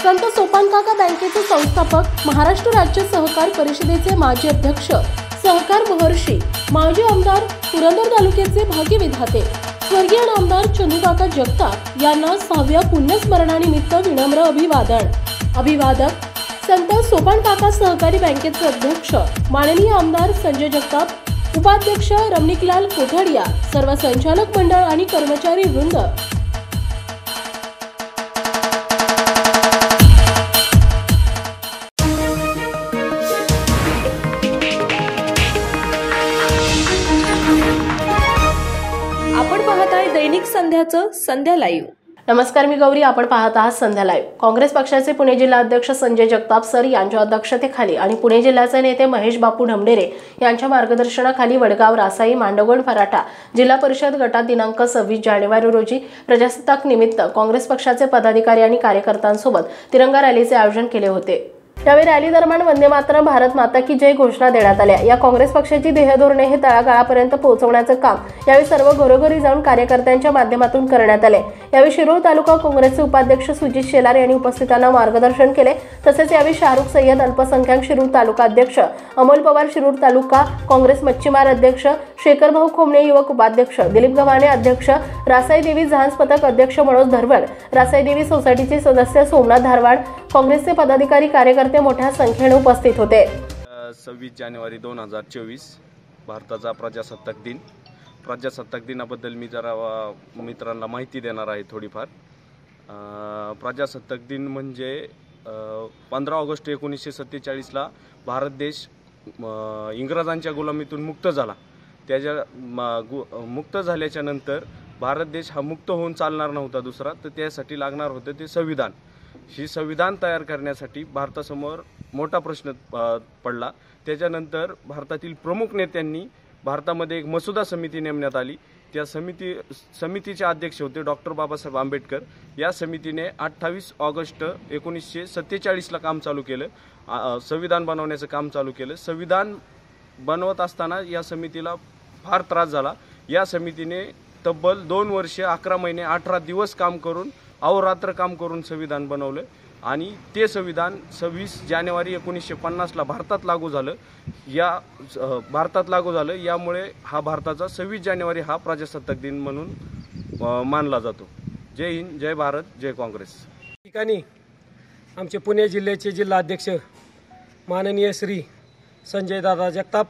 संत सोपानकाका बँकेचे संस्थापक, महाराष्ट्र राज्य सहकार परिषदेचे माजी अध्यक्ष, सहकार महर्षी, माजी आमदार, पुरंदर तालुक्याचे भाग्यविधाते स्वर्गीय आमदार चंदूकाका जगताप यांना 6व्या पुण्यस्मरणानिमित्त विनम्र अभिवादक संत सोपानकाका सहकारी बँकेचे अध्यक्ष माननीय आमदार संजय जगताप, उपाध्यक्ष रमणिकलाल कोठाडिया, सर्व संचालक मंडळ आणि कर्मचारी वृंद, आपण पाहत आहे दैनिक संध्याचं संध्या लाईव्ह। नमस्कार, मी गौरी, आपण पाहत आहात संध्या लाईव्ह। काँग्रेस पक्षाचे पुणे जिल्हा अध्यक्ष संजय जगताप सर यांच्या अध्यक्षतेखाली आणि पुणे जिल्ह्याचे नेते महेश बापू ढमढेरे यांच्या मार्गदर्शनाखाली वडगाव, रासाई, मांडवगण, फराटा जिल्हा परिषद गटात दिनांक 26 जानेवारी रोजी प्रजासत्ताक निमित्त काँग्रेस पक्षाचे पदाधिकारी आणि कार्यकर्त्यांसोबत तिरंगा रॅलीचे आयोजन केले होते। यावेळी रॅली दरम्यान वंदे मातरम, भारत माता की जय घोषणा देण्यात आल्या। या काँग्रेस पक्षाची ध्येयधोरणे हे तळागाळापर्यंत पोहोचवण्याचे काम यावेळी सर्व घरोघरी जाऊन कार्यकर्त्यांच्या माध्यमातून करण्यात आले। यावेळी शिरूर तालुका काँग्रेसचे उपाध्यक्ष सुजित शेलार यांनी उपस्थितांना मार्गदर्शन केले। तसेच यावेळी शाहरुख सय्यद, अल्पसंख्याक शिरूर तालुका अध्यक्ष अमोल पवार, शिरूर तालुका काँग्रेस मच्छीमार अध्यक्ष शेखर भाऊ खोमणे, युवक उपाध्यक्ष दिलीप गव्हाणे, अध्यक्ष रासाई देवी जहाज पथक अध्यक्ष मनोज धरवड, रासाई देवी सोसायटीचे सदस्य सोमनाथ धारवाड, काँग्रेसचे पदाधिकारी कार्यकर्ते मोठ्या संख्येने उपस्थित होते। 26 जानेवारी 2024 भारताचा प्रजासत्ताक दिन। प्रजासत्ताक दिनाबद्दल मी जरा मित्रांना माहिती देणार आहे थोडीफार। प्रजासत्ताक दिन म्हणजे 15 ऑगस्ट 1947ला भारत देश इंग्रजांच्या गुलामीतून मुक्त झाला। मुक्त झाल्याच्या नंतर भारत देश हा मुक्त होऊन चालणार नव्हता दुसरा, तर त्यासाठी लागणार होतं ते संविधान। ही संविधान तयार करण्यासाठी भारतासमोर मोठा प्रश्न पडला। त्याच्यानंतर भारतातील प्रमुख नेत्यांनी भारतामध्ये एक मसुदा समिती नेमण्यात आली। त्या समितीचे अध्यक्ष होते डॉक्टर बाबासाहेब आंबेडकर। या समितीने 28 ऑगस्ट 1947ला काम चालू केलं, संविधान बनवण्याचं काम चालू केलं। संविधान बनवत असताना या समितीला फार त्रास झाला। या समितीने तब्बल 2 वर्षे 11 महिने 18 दिवस काम करून अहोरात्र काम करून संविधान बनवलं आणि ते संविधान 26 जानेवारी 1950ला भारतात लागू झालं। यामुळे हा भारताचा 26 जानेवारी हा प्रजासत्ताक दिन म्हणून मानला जातो। जय हिंद, जय भारत, जय काँग्रेस। ठिकाणी आमचे पुणे जिल्ह्याचे जिल्हा अध्यक्ष माननीय श्री संजय दादा जगताप,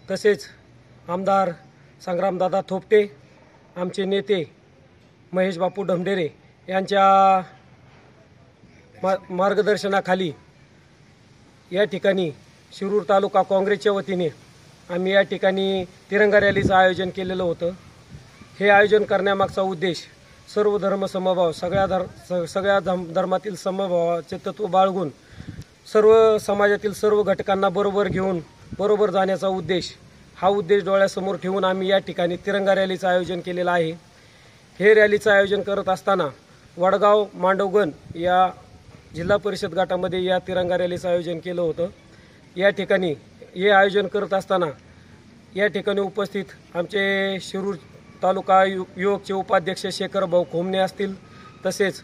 तसेच आमदार संग्रामदादा थोपटे, आमचे नेते महेश बापू ढमढेरे यांच्या मार्गदर्शनाखाली या ठिकाणी शिरूर तालुका काँग्रेसच्या वतीने आम्ही या ठिकाणी तिरंगा रॅलीचं आयोजन केलेलं होतं। हे आयोजन करण्यामागचा उद्देश सर्व धर्म समभाव, सगळ्या धर्मातील समभावाचे तत्व बाळगून सर्व समाजातील सर्व घटकांना बरोबर घेऊन बरोबर जाण्याचा उद्देश, हा उद्देश डोळ्यासमोर ठेवून आम्ही या ठिकाणी तिरंगा रॅलीचं आयोजन केलेलं आहे। हे रॅलीचं आयोजन करत असताना वडगाव, मांडवगण या जिल्हा परिषद गटामध्ये या तिरंगा रॅलीचं आयोजन केलं होतं। या ठिकाणी हे आयोजन करत असताना या ठिकाणी उपस्थित आमचे शिरूर तालुका युवकचे उपाध्यक्ष शेखर भाऊ खोमणे असतील, तसेच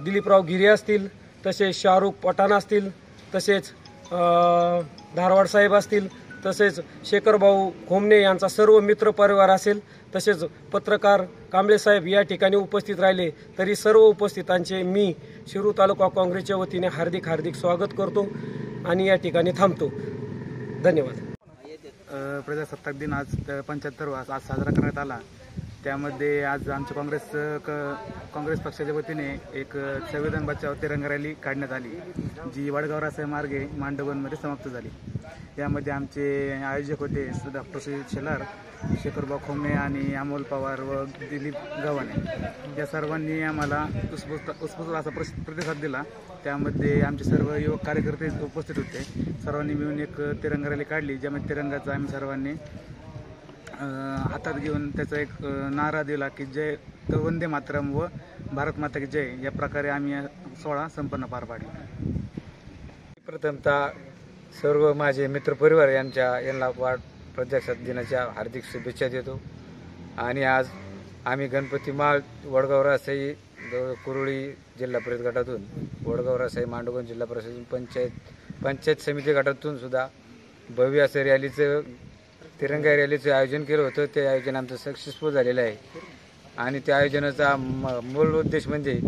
दिलीपराव गिरे असतील, तसेच शाहरुख पठाण असतील, तसेच धारवाड साहेब असतील, तसेच शेखर भाऊ खोमणे यांचा सर्व मित्र परिवार असेल, तसेच पत्रकार कांबळे साहेब या ठिकाणी उपस्थित राहिले। तरी सर्व उपस्थितांचे मी शिरूर तालुका काँग्रेसच्या वतीने हार्दिक स्वागत करतो आणि या ठिकाणी थांबतो। धन्यवाद। प्रजासत्ताक दिन आज 75वा आज साजरा करण्यात आला। त्यामध्ये आज आमच्या काँग्रेस पक्षाच्या वतीने एक संविधान बचाव तिरंगा रॅली काढण्यात आली, जी वडगाव रासाई मार्गे मांडवगणमध्ये समाप्त झाली। यामध्ये आमचे आयोजक होते डॉक्टर सुजित शेलार, शेखरभाऊ खोमणे आणि अमोल पवार व दिलीप गव्हाणे। या सर्वांनी आम्हाला उत्स्फूर्त असा प्रतिसाद दिला। त्यामध्ये आमचे सर्व युवक कार्यकर्ते उपस्थित होते। सर्वांनी मिळून एक तिरंगा रॅली काढली, ज्यामध्ये तिरंगाचा आम्ही सर्वांनी हातात घेऊन त्याचा एक नारा दिला की जय वंदे मातरम व भारत माता की जय। या प्रकारे आम्ही सोहळा संपन्न पार पाडला। प्रथमतः सर्व माझे मित्रपरिवार यांना प्रजासत्ताक दिनाच्या हार्दिक शुभेच्छा देतो। आणि आज आम्ही गणपती माळ, वडगाव रासाई, कुरुळी जिल्हा परिषद गटातून, वडगाव रसाई मांडवगण जिल्हा परिषद पंचायत समिती गटातून सुद्धा भव्य असं रॅलीचं तिरंगा रॅलीचं आयोजन केलं होतं. ते आयोजन आमचं सक्सेसफुल झालेलं आहे आणि त्या आयोजनाचा मूळ उद्देश म्हणजे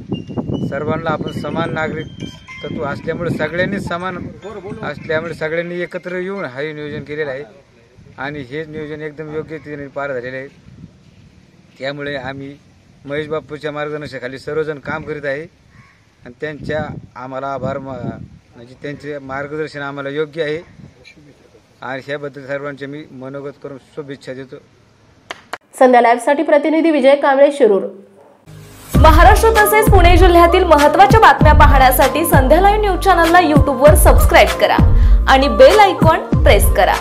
सर्वांना आपण समान नागरिक तत्व असल्यामुळे सगळ्यांनी समान असल्यामुळे सगळ्यांनी एकत्र येऊन हे नियोजन केलेलं आहे आणि हे नियोजन एकदम योग्य रीतीने पार झालेलं आहे. त्यामुळे आम्ही महेश बापूच्या मार्गदर्शनाखाली सर्वजण काम करीत आहे आणि त्यांच्या आम्हाला आभार म्हणजे त्यांचे मार्गदर्शन आम्हाला योग्य आहे आणि ह्याबद्दल सर्वांचे मी मनोगत करून शुभेच्छा देतो. संध्या लाईव्हसाठी प्रतिनिधी विजय कांबळे, शिरूर. महाराष्ट्र तसेच पुणे जिल्ह्यातील महत्त्वाच्या बातम्या पाहण्यासाठी संध्या लाईव्ह न्यूज चॅनलला YouTube वर सबस्क्राईब करा आणि बेल आयकॉन प्रेस करा.